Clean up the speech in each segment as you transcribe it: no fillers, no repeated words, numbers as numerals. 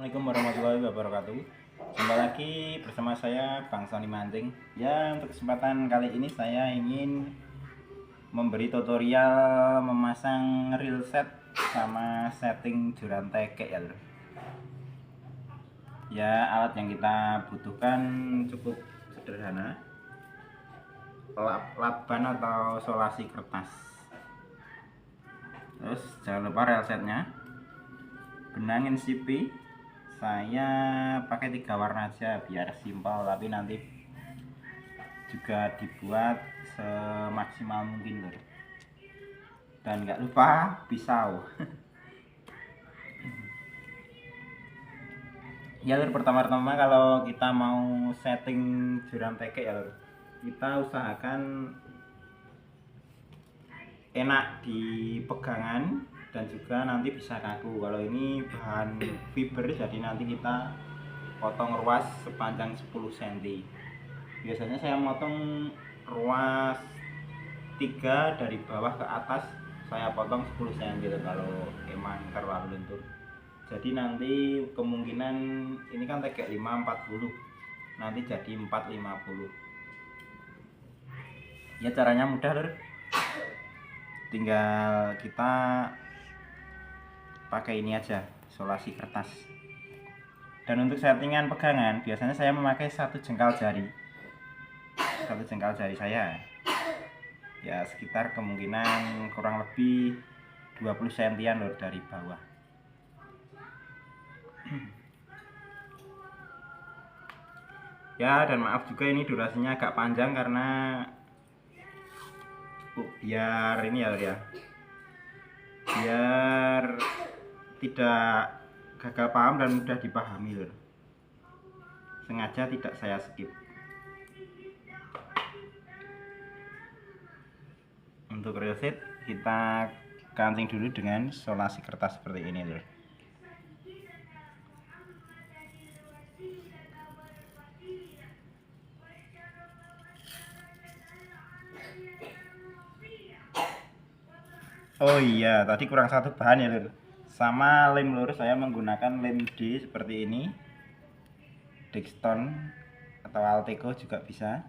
Assalamualaikum warahmatullahi wabarakatuh. Jumpa lagi bersama saya Bang Sony Manting. Ya, untuk kesempatan kali ini saya ingin memberi tutorial memasang reel set sama setting joran tekek ya lur. Ya, alat yang kita butuhkan cukup sederhana. Lakban atau solasi kertas. Terus jangan lupa reel setnya. Benang NCP saya pakai 3 warna aja biar simpel, tapi nanti juga dibuat semaksimal mungkin lur. Dan nggak lupa pisau. Ya lur, pertama-tama kalau kita mau setting joran tekek ya lur, kita usahakan enak di pegangan dan juga nanti bisa kaku. Kalau ini bahan fiber, jadi nanti kita potong ruas sepanjang 10 cm. Biasanya saya motong ruas 3 dari bawah ke atas, saya potong 10 cm kalau emang terlalu lentur. Jadi nanti kemungkinan ini kan tegak 540, nanti jadi 450. Ya caranya mudah lur, tinggal kita pakai ini aja, solasi kertas. Dan untuk settingan pegangan biasanya saya memakai satu jengkal jari saya, ya sekitar kemungkinan kurang lebih 20 cm lur dari bawah. Ya, dan maaf juga ini durasinya agak panjang karena biar ini ya lur ya, biar tidak gagal paham dan mudah dipahami lur, sengaja tidak saya skip. Untuk reel set kita kancing dulu dengan solasi kertas seperti ini lur. Oh iya, tadi kurang satu bahan ya lur, sama lem lur. Saya menggunakan lem D seperti ini, Dexton atau Alteco juga bisa.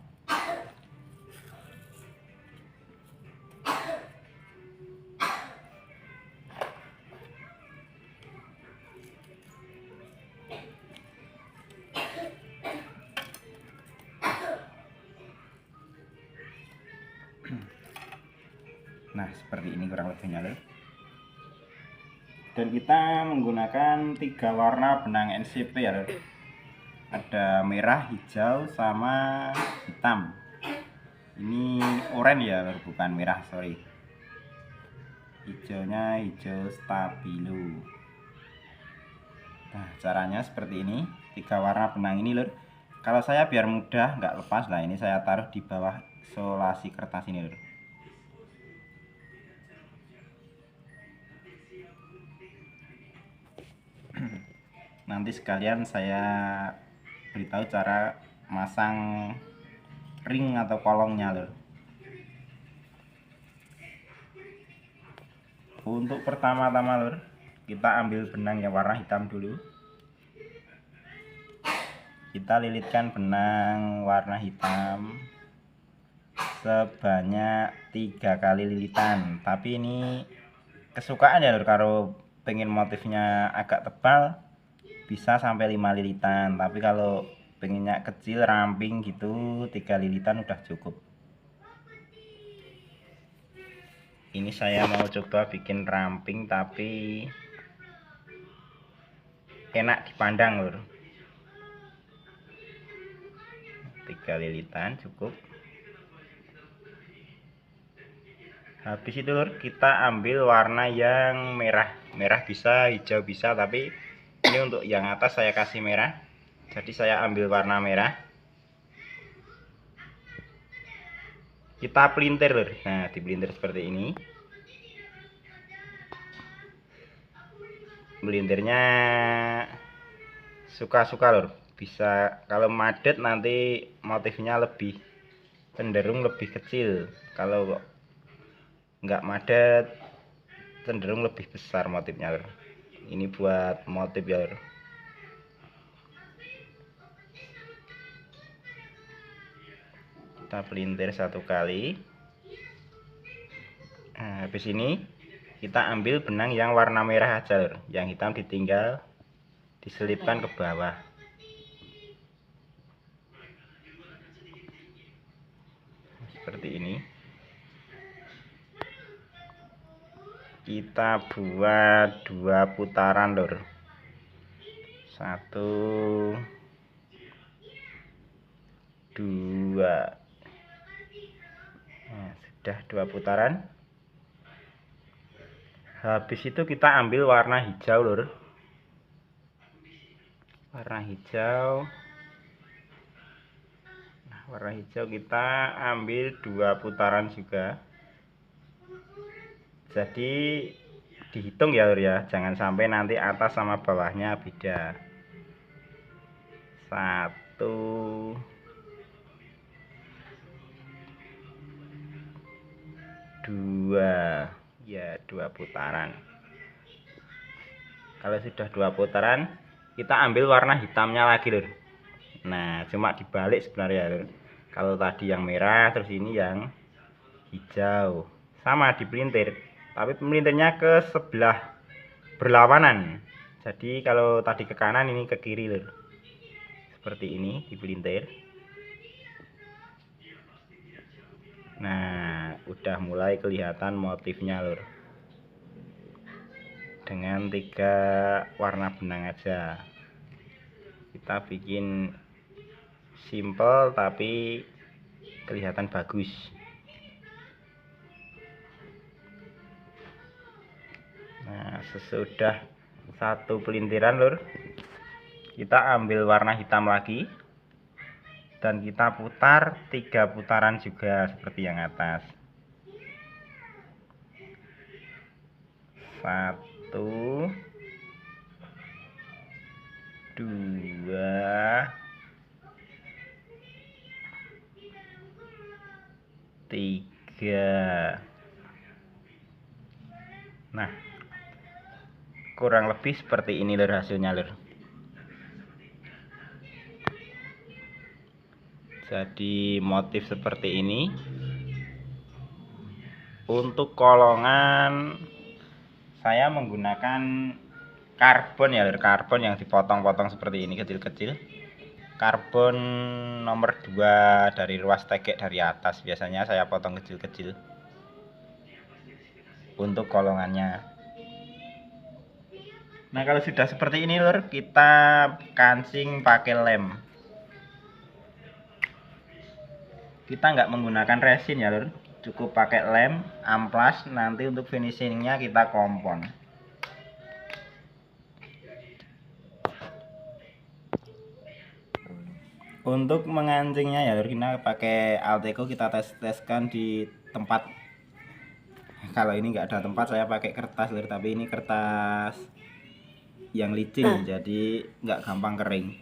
Nah seperti ini kurang lebihnya lur. Dan kita menggunakan 3 warna benang NCP ya lur. Ada merah, hijau, sama hitam. Ini oranye ya lur, bukan merah, sorry. Hijaunya hijau stabilo. Nah caranya seperti ini, 3 warna benang ini lur. Kalau saya biar mudah nggak lepas, lah ini saya taruh di bawah solasi kertas ini lur. Nanti sekalian saya beritahu cara masang ring atau kolongnya lur. Untuk pertama-tama lur, kita ambil benang yang warna hitam dulu. Kita lilitkan benang warna hitam sebanyak 3 kali lilitan. Tapi ini kesukaan ya lur, kalau pengen motifnya agak tebal bisa sampai 5 lilitan, tapi kalau pengennya kecil ramping gitu 3 lilitan udah cukup. Ini saya mau coba bikin ramping tapi enak dipandang lur. 3 lilitan cukup. Habis itu lur, kita ambil warna yang merah. Merah bisa, hijau bisa, tapi ini untuk yang atas saya kasih merah, jadi saya ambil warna merah. Kita pelintir lur. Nah dipelintir seperti ini. Melintirnya suka-suka lur, bisa kalau madet nanti motifnya lebih cenderung lebih kecil, kalau nggak madet cenderung lebih besar motifnya lur. Ini buat motif ya lur. kita pelintir 1 kali. Nah, habis ini kita ambil benang yang warna merah aja lur, yang hitam ditinggal diselipkan ke bawah. Seperti ini. Kita buat 2 putaran lur. 1 2. Nah, sudah 2 putaran. Habis itu kita ambil warna hijau lur. Warna hijau. Nah, warna hijau kita ambil 2 putaran juga. Jadi dihitung ya lur ya, jangan sampai nanti atas sama bawahnya beda. 1 2, ya 2 putaran. Kalau sudah 2 putaran, kita ambil warna hitamnya lagi lur. Nah, cuma dibalik sebenarnya lur. Kalau tadi yang merah, terus ini yang hijau. Sama dipelintir, tapi pelintirnya ke sebelah berlawanan. Jadi kalau tadi ke kanan, ini ke kiri lur. Seperti ini dipelintir. Nah, udah mulai kelihatan motifnya lur. Dengan 3 warna benang aja. Kita bikin simple tapi kelihatan bagus. Nah, sesudah 1 pelintiran lur, kita ambil warna hitam lagi dan kita putar 3 putaran juga seperti yang atas. 1 2 3. Nah, kurang lebih seperti ini lur hasilnya lur. Jadi motif seperti ini. Untuk kolongan saya menggunakan karbon ya lur, karbon yang dipotong-potong seperti ini kecil-kecil. Karbon nomor 2 dari ruas tegek dari atas, biasanya saya potong kecil-kecil untuk kolongannya. Nah, kalau sudah seperti ini lur, kita kancing pakai lem. Kita nggak menggunakan resin ya lur, cukup pakai lem, amplas. Nanti untuk finishingnya kita kompon. Untuk mengancingnya ya lur, kita pakai Alteco, kita teskan di tempat. Kalau ini nggak ada tempat, saya pakai kertas lur, tapi ini kertas yang licin, jadi nggak gampang kering.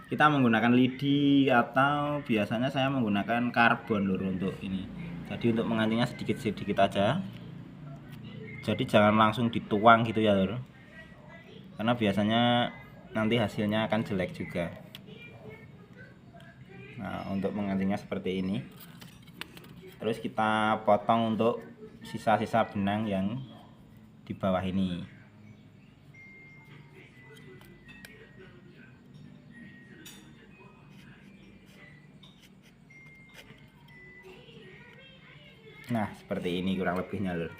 Kita menggunakan lidi atau biasanya saya menggunakan karbon lur untuk ini. Jadi untuk mengancingnya sedikit-sedikit aja. Jadi jangan langsung dituang gitu ya lur, karena biasanya nanti hasilnya akan jelek juga. Nah, untuk mengancingnya seperti ini. Terus kita potong untuk sisa-sisa benang yang di bawah ini. Nah, seperti ini kurang lebihnya lur.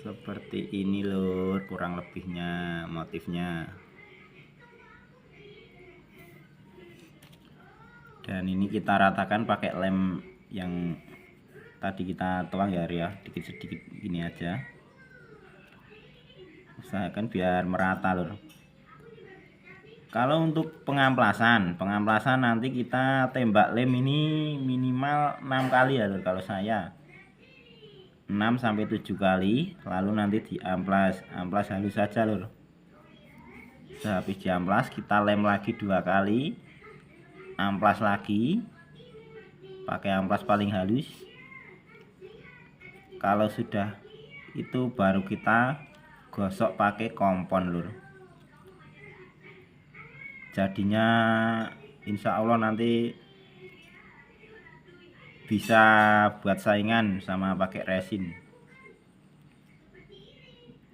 Seperti ini lur kurang lebihnya motifnya. Dan ini kita ratakan pakai lem yang tadi kita tuang ya, dikit-sedikit gini aja. Usahakan biar merata lur. Kalau untuk pengamplasan nanti kita tembak lem ini minimal 6 kali ya lur, kalau saya 6-7 kali, lalu nanti diamplas, amplas halus saja lur. Sehabis diamplas kita lem lagi 2 kali, amplas lagi pakai amplas paling halus. Kalau sudah itu baru kita gosok pakai kompon lur. Jadinya insya Allah nanti bisa buat saingan sama pakai resin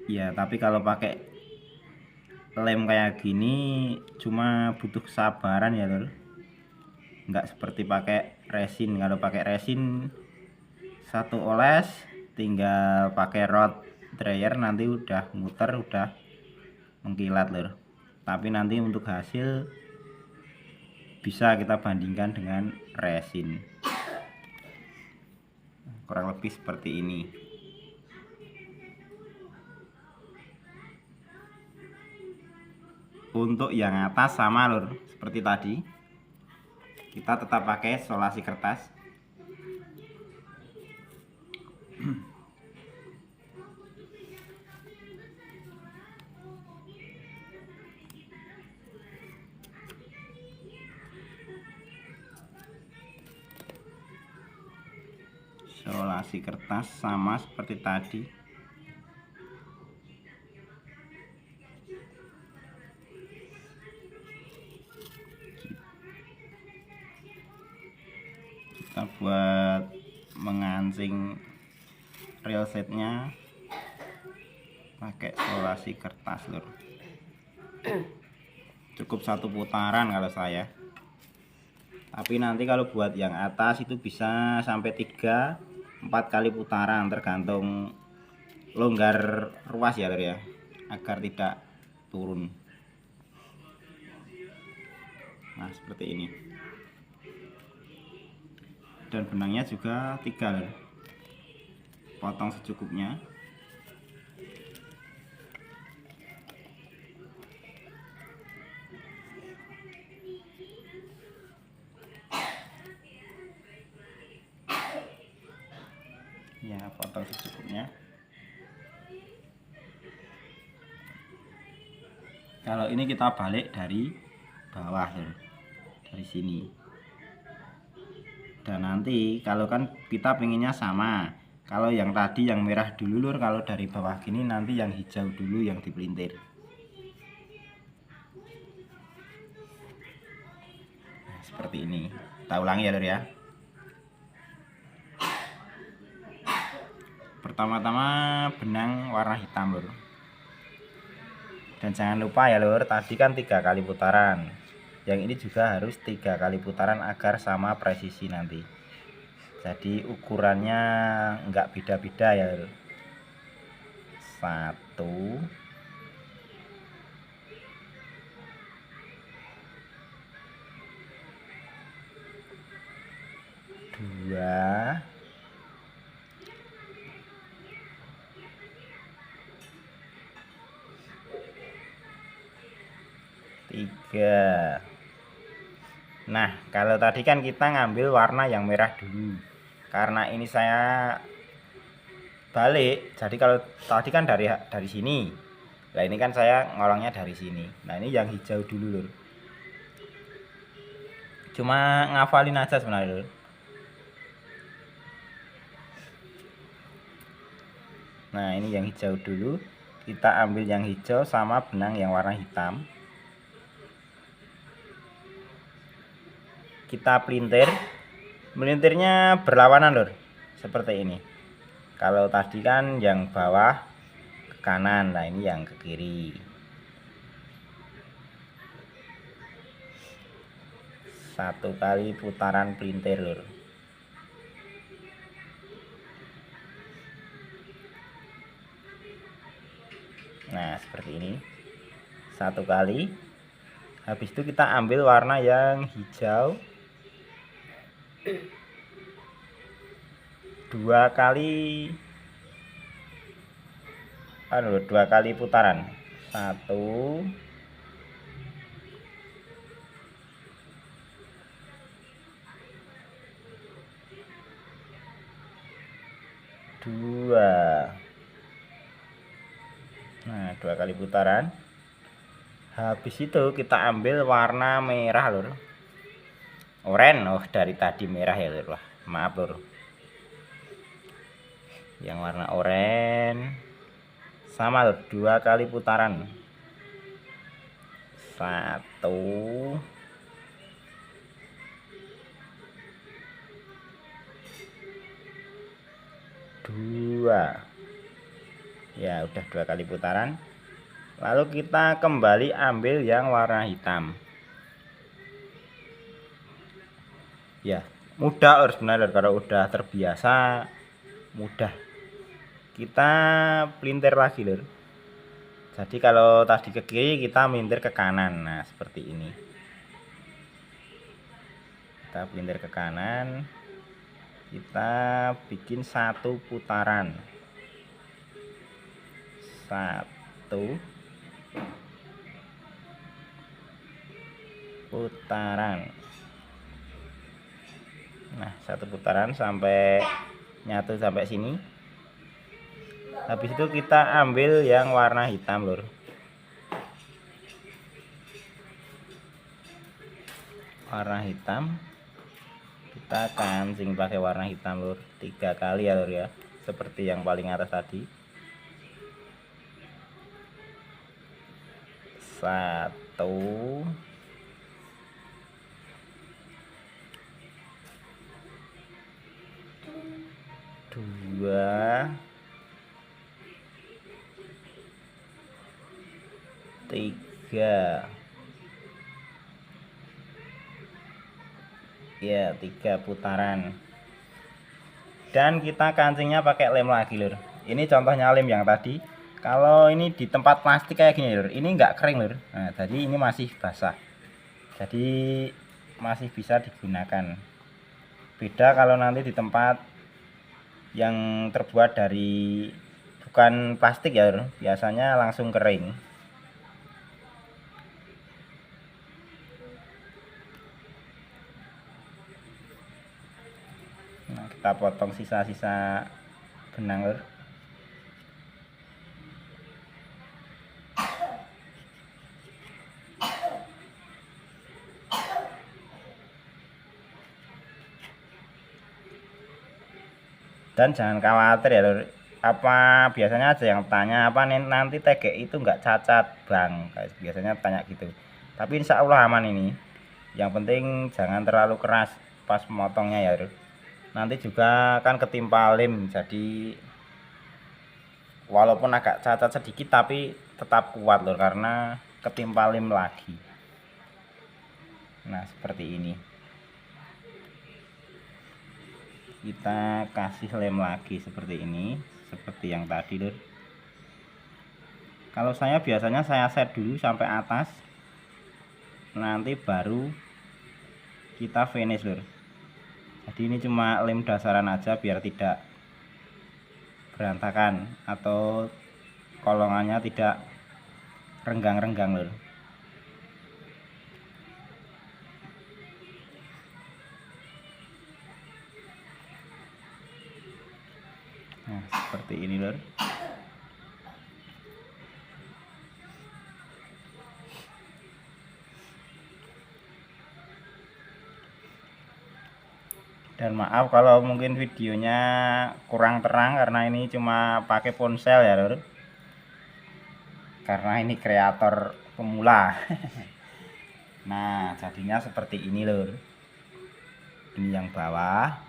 ya. Tapi kalau pakai lem kayak gini cuma butuh kesabaran ya lor, nggak seperti pakai resin. Kalau pakai resin satu oles tinggal pakai rod dryer nanti udah muter, udah mengkilat lor. Tapi nanti untuk hasil bisa kita bandingkan dengan resin, kurang lebih seperti ini. Untuk yang atas sama lor, seperti tadi kita tetap pakai solasi kertas. Solasi kertas sama seperti tadi. Kita buat mengancing real setnya pakai solasi kertas lur. Cukup satu putaran kalau saya, tapi nanti kalau buat yang atas itu bisa sampai 3-4 kali putaran, tergantung longgar ruas ya lur ya, agar tidak turun. Nah seperti ini. Dan benangnya juga 3 lur, potong secukupnya. Ya potong secukupnya. Kalau ini kita balik dari bawah lur, dari sini. Dan nanti kalau kan kita pengennya sama, kalau yang tadi yang merah dulu lur, kalau dari bawah gini nanti yang hijau dulu yang dipelintir. Nah, seperti ini. Kita ulangi ya lur ya. Pertama-tama benang warna hitam lur. Dan jangan lupa ya lur, tadi kan 3 kali putaran. Yang ini juga harus 3 kali putaran agar sama presisi nanti. Jadi ukurannya enggak beda-beda ya lur. 1 2 3. Nah kalau tadi kan kita ngambil warna yang merah dulu, karena ini saya balik, jadi kalau tadi kan dari sini, nah ini kan saya ngolongnya dari sini. Nah ini yang hijau dulu lur, cuma ngafalin aja sebenarnya lur. Nah ini yang hijau dulu, kita ambil yang hijau sama benang yang warna hitam, kita pelintir. Melintirnya berlawanan lur, seperti ini. Kalau tadi kan yang bawah ke kanan, nah ini yang ke kiri. 1 kali putaran pelintir lur. Nah seperti ini, 1 kali. Habis itu kita ambil warna yang hijau 2 kali 2 kali putaran. 1 2. Nah 2 kali putaran. Habis itu kita ambil warna merah lur, oranye. Oh dari tadi merah ya lur, wah maaf lur. Yang warna oranye sama lur, 2 kali putaran. 1 dua. Ya udah 2 kali putaran. Lalu kita kembali ambil yang warna hitam. Ya mudah harus benar kalau udah terbiasa mudah. Kita pelintir lagi lur. Jadi kalau tadi ke kiri kita melintir ke kanan. Nah seperti ini. Kita pelintir ke kanan. Kita bikin 1 putaran. 1 putaran. Nah 1 putaran sampai nyatu sampai sini. Habis itu kita ambil yang warna hitam lur. Warna hitam kita kancing pakai warna hitam lur, 3 kali ya lur ya, seperti yang paling atas tadi. 1 2 3. Ya 3 putaran. Dan kita kancingnya pakai lem lagi lur. Ini contohnya lem yang tadi. Kalau ini di tempat plastik kayak gini lur, ini enggak kering lur. Nah jadi ini masih basah, jadi masih bisa digunakan. Beda kalau nanti di tempat yang terbuat dari bukan plastik ya lur, biasanya langsung kering. Nah, kita potong sisa-sisa benang lur. Dan jangan khawatir ya lur, apa biasanya ada yang tanya apa nanti tegek itu enggak cacat bang, biasanya tanya gitu. Tapi insya Allah aman ini. Yang penting jangan terlalu keras pas memotongnya ya lur. Nanti juga kan ketimpa lem, jadi walaupun agak cacat sedikit tapi tetap kuat lur karena ketimpa lem lagi. Nah seperti ini. Kita kasih lem lagi seperti ini, seperti yang tadi lur. Kalau saya biasanya saya set dulu sampai atas, nanti baru kita finish lur. Jadi ini cuma lem dasaran aja biar tidak berantakan atau kolongannya tidak renggang-renggang lur. Nah seperti ini lur. Dan maaf kalau mungkin videonya kurang terang karena ini cuma pakai ponsel ya lur, karena ini kreator pemula. Nah jadinya seperti ini lur. Ini yang bawah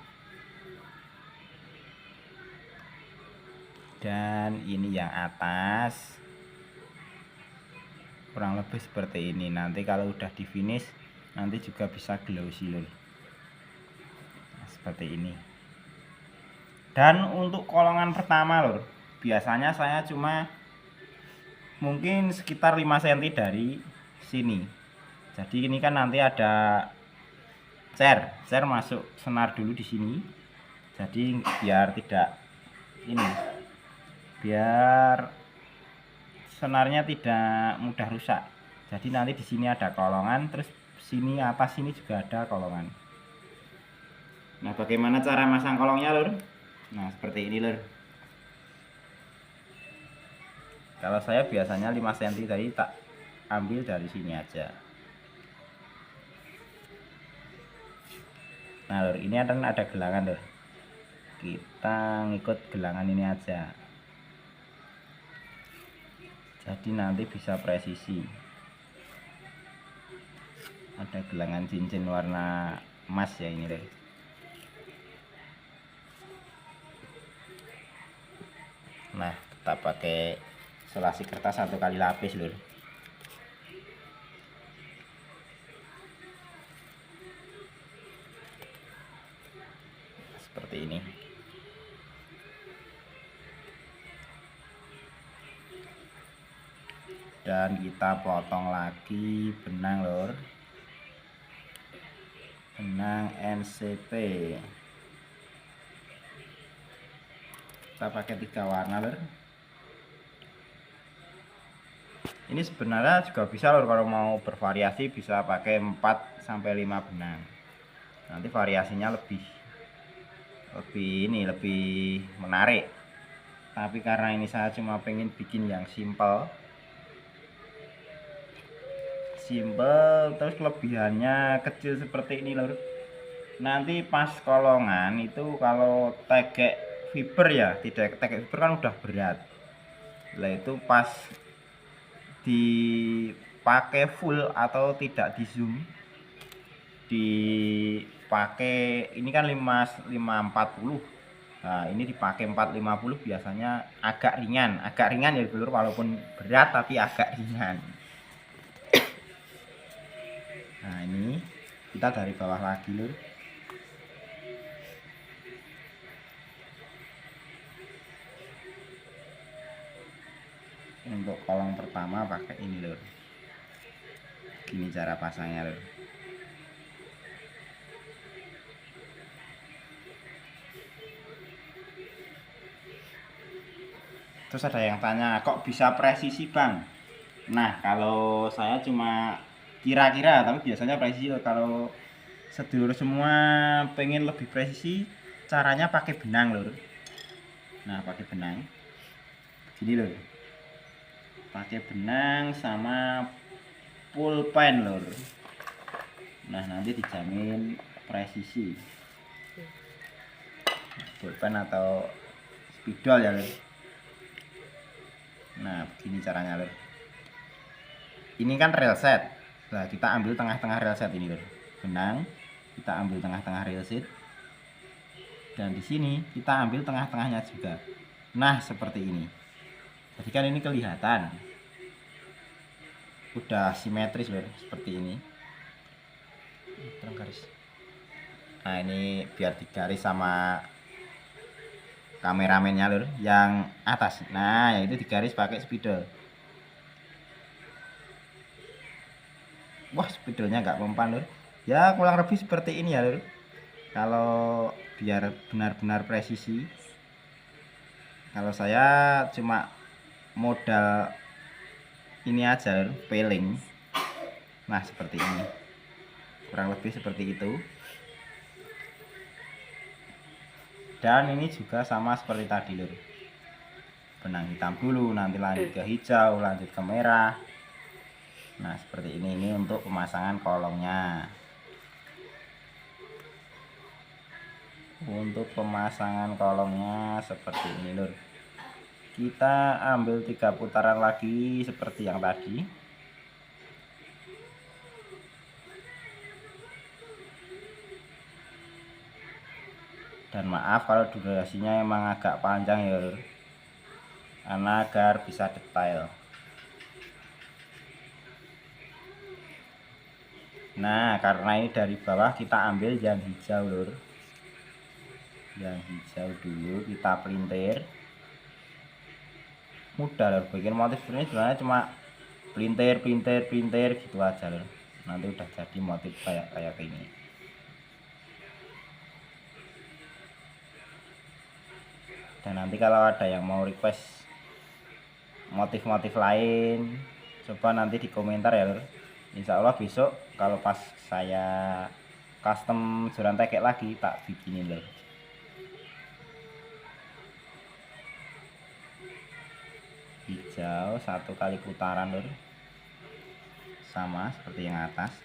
dan ini yang atas, kurang lebih seperti ini. Nanti kalau udah di finish nanti juga bisa glossy lur. Nah, seperti ini. Dan untuk kolongan pertama lur, biasanya saya cuma mungkin sekitar 5 cm dari sini. Jadi ini kan nanti ada share masuk senar dulu di sini. Jadi biar tidak ini, biar senarnya tidak mudah rusak. Jadi nanti di sini ada kolongan, terus sini atas sini juga ada kolongan. Nah, bagaimana cara masang kolongnya lur? Nah, seperti ini lur. Kalau saya biasanya 5 cm tadi tak ambil dari sini aja. Nah lur, ini ada gelangan lur. Kita ngikut gelangan ini aja. Jadi nanti bisa presisi. Ada gelangan cincin warna emas ya ini lur. Nah, kita pakai isolasi kertas 1 kali lapis lur. Seperti ini. Dan kita potong lagi benang lur, benang NCP. Kita pakai 3 warna lur. Ini sebenarnya juga bisa lur, kalau mau bervariasi bisa pakai 4 sampai 5 benang. Nanti variasinya lebih menarik. Tapi karena ini saya cuma pengen bikin yang simple terus kelebihannya kecil seperti ini lur. Nanti pas kolongan itu kalau tegek fiber ya, tidak tegek fiber kan udah berat. Lah itu pas dipakai full atau tidak di zoom, dipakai ini kan 540. Nah, ini dipakai 450 biasanya agak ringan ya lur, walaupun berat tapi agak ringan. Nah, ini kita dari bawah lagi lur. Untuk kolong pertama pakai ini lur. Gini cara pasangnya lur. Terus ada yang tanya, kok bisa presisi bang? Nah, kalau saya cuma kira-kira, tapi biasanya presisi lur. Kalau sedulur semua pengen lebih presisi, caranya pakai benang lur. Nah, pakai benang gini lur, pakai benang sama pulpen lur. Nah, nanti dijamin presisi. Pulpen atau spidol ya lur. Nah, begini caranya lur. Ini kan rail set. Nah, kita ambil tengah-tengah rail set ini lur. Benang kita ambil tengah-tengah rail set. Dan di sini kita ambil tengah-tengahnya juga. Nah, seperti ini. Jadi kan ini kelihatan udah simetris lur, seperti ini. Terang garis. Nah, ini biar digaris sama kameramennya lur, yang atas. Nah, yang itu digaris pakai spidol. Wah, spidolnya nggak mempan lur. Ya kurang lebih seperti ini ya lur. Kalau biar benar-benar presisi. Kalau saya cuma modal ini aja lur, peeling. Nah, seperti ini. Kurang lebih seperti itu. Dan ini juga sama seperti tadi lur. Benang hitam dulu, nanti lanjut ke hijau, lanjut ke merah. Nah, seperti ini untuk pemasangan kolongnya. Untuk pemasangan kolongnya seperti ini lur. Kita ambil 3 putaran lagi seperti yang tadi. Dan maaf kalau durasinya emang agak panjang ya lur, karena agar bisa detail. Nah, karena ini dari bawah kita ambil yang hijau lur. Yang hijau dulu kita pelintir. Mudah lur, bikin motif ini sebenarnya cuma pelintir gitu aja lur. Nanti udah jadi motif kayak ini. Dan nanti kalau ada yang mau request motif-motif lain, coba nanti di komentar ya lur. Insya Allah besok kalau pas saya custom joran tegek lagi tak bikinin lur. Hijau 1 kali putaran lur, sama seperti yang atas.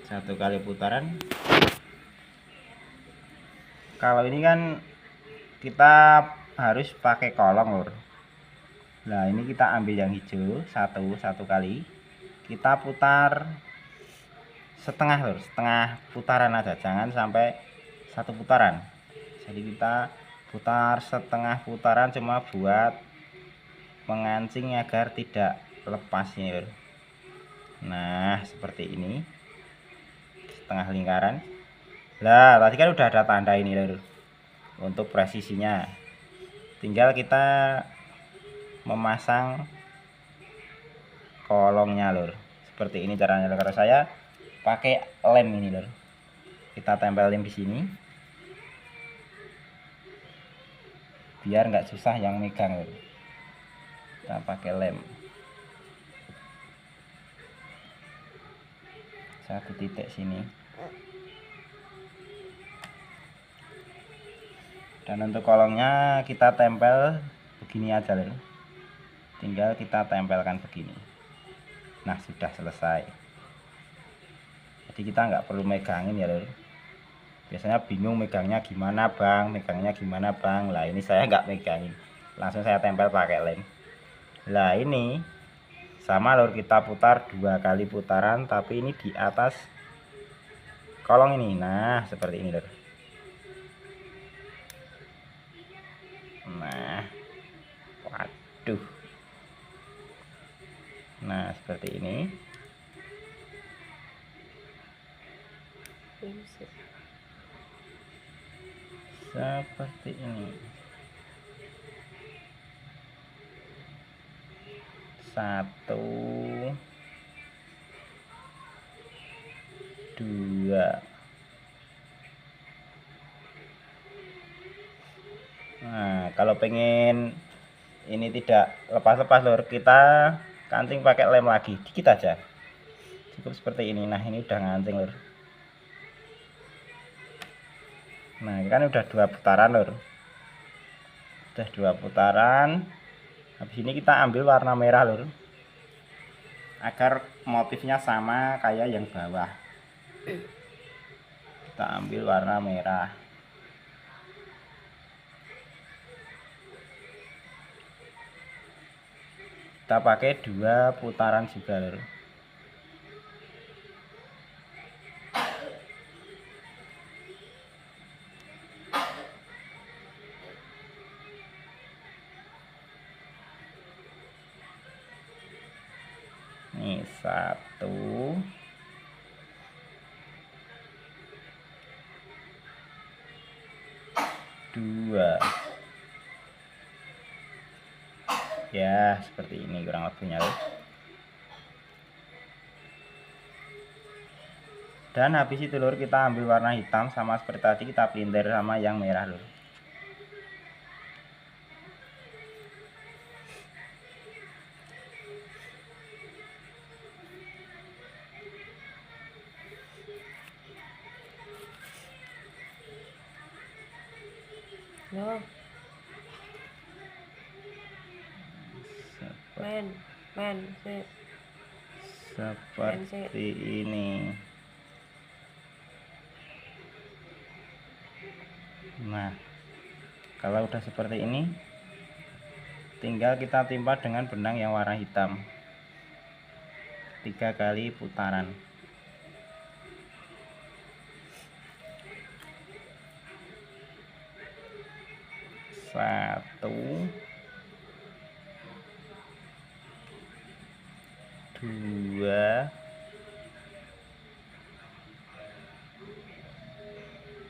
Satu kali putaran. Kalau ini kan kita harus pakai kolong lur. Nah, ini kita ambil yang hijau satu kali, kita putar setengah lur, setengah putaran aja, jangan sampai satu putaran. Jadi kita putar setengah putaran cuma buat mengancing agar tidak lepas nih lur. Nah seperti ini, setengah lingkaran. Lah tadi kan udah ada tanda ini lur untuk presisinya, tinggal kita memasang kolongnya lur. Seperti ini caranya lur. Kalau saya pakai lem ini lur, kita tempelin di sini biar nggak susah yang megang lur. Kita pakai lem satu titik sini, dan untuk kolongnya kita tempel begini aja lur, tinggal kita tempelkan begini. Nah sudah selesai. Jadi kita nggak perlu megangin ya lur. Biasanya bingung megangnya gimana bang, megangnya gimana bang. Lah ini saya nggak megangin, langsung saya tempel pakai lem. Lah ini sama lur, kita putar 2 kali putaran, tapi ini di atas kolong ini. Nah seperti ini lur. Nah waduh, nah seperti ini. Seperti ini. 1 2. Nah kalau pengen ini tidak lepas-lepas lur, kita kancing pakai lem lagi dikit aja, cukup seperti ini. Nah ini udah ngancing lur. Nah ini kan udah 2 putaran lur, udah 2 putaran. Habis ini kita ambil warna merah lur, agar motifnya sama kayak yang bawah. Kita ambil warna merah. Kita pakai 2 putaran juga lur. Nih 1 2 ya, seperti ini kurang lebihnya lur. Dan habis itu lur, kita ambil warna hitam sama seperti tadi, kita pelintir sama yang merah lur. Loh. Seperti ini. Nah kalau udah seperti ini, tinggal kita timpa dengan benang yang warna hitam 3 kali putaran. Satu, 2,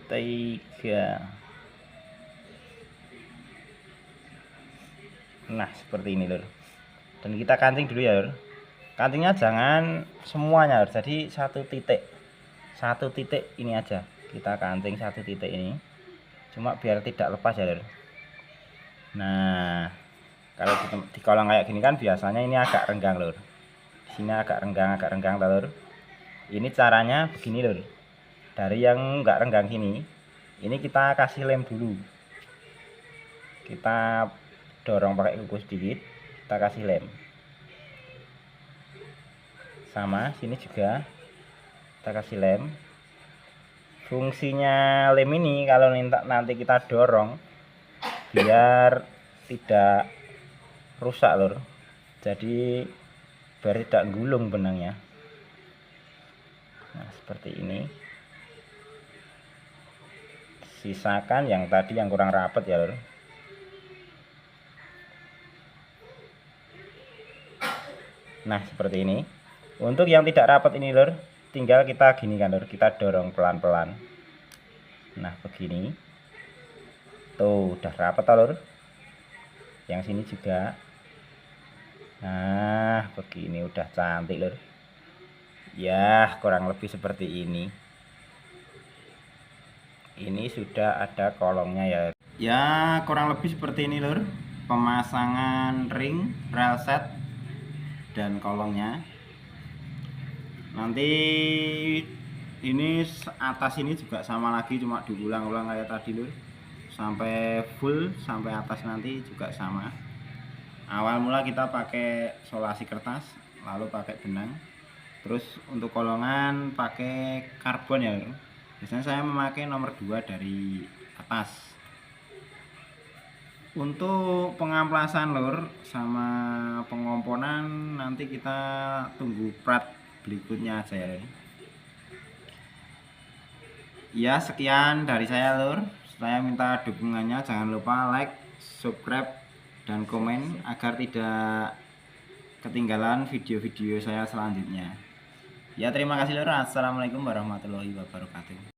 3. Nah seperti ini lur. Dan kita kancing dulu ya lur. Kancingnya jangan semuanya lur, jadi satu titik ini aja. Kita kancing 1 titik ini, cuma biar tidak lepas ya lur. Nah kalau di kolong kayak gini kan biasanya ini agak renggang lur, di sini agak renggang lur. Ini caranya begini lur, dari yang enggak renggang sini, ini kita kasih lem dulu. Kita dorong pakai kuku sedikit, kita kasih lem. Sama sini juga kita kasih lem. Fungsinya lem ini kalau nanti kita dorong biar tidak rusak lur, jadi biar tidak gulung benangnya. Nah, seperti ini. Sisakan yang tadi yang kurang rapat ya lur. Nah, seperti ini. Untuk yang tidak rapat ini lur, tinggal kita gini kan lur, kita dorong pelan-pelan. Nah, begini. Tuh, udah rapat lur. Yang sini juga. Nah, begini udah cantik lur. Ya, kurang lebih seperti ini. Ini sudah ada kolongnya ya. Ya, kurang lebih seperti ini lur. Pemasangan ring, rel set, dan kolongnya. Nanti ini atas ini juga sama lagi, cuma diulang-ulang kayak tadi lur. Sampai full, sampai atas nanti juga sama. Awal mula kita pakai solasi kertas, lalu pakai benang. Terus untuk kolongan pakai karbon ya lur. Biasanya saya memakai nomor 2 dari atas. Untuk pengamplasan lur sama pengomponan nanti kita tunggu prat berikutnya aja ya. Ya, sekian dari saya lur. Saya minta dukungannya, jangan lupa like, subscribe, dan komen agar tidak ketinggalan video-video saya selanjutnya. Ya, terima kasih lur. Assalamualaikum warahmatullahi wabarakatuh.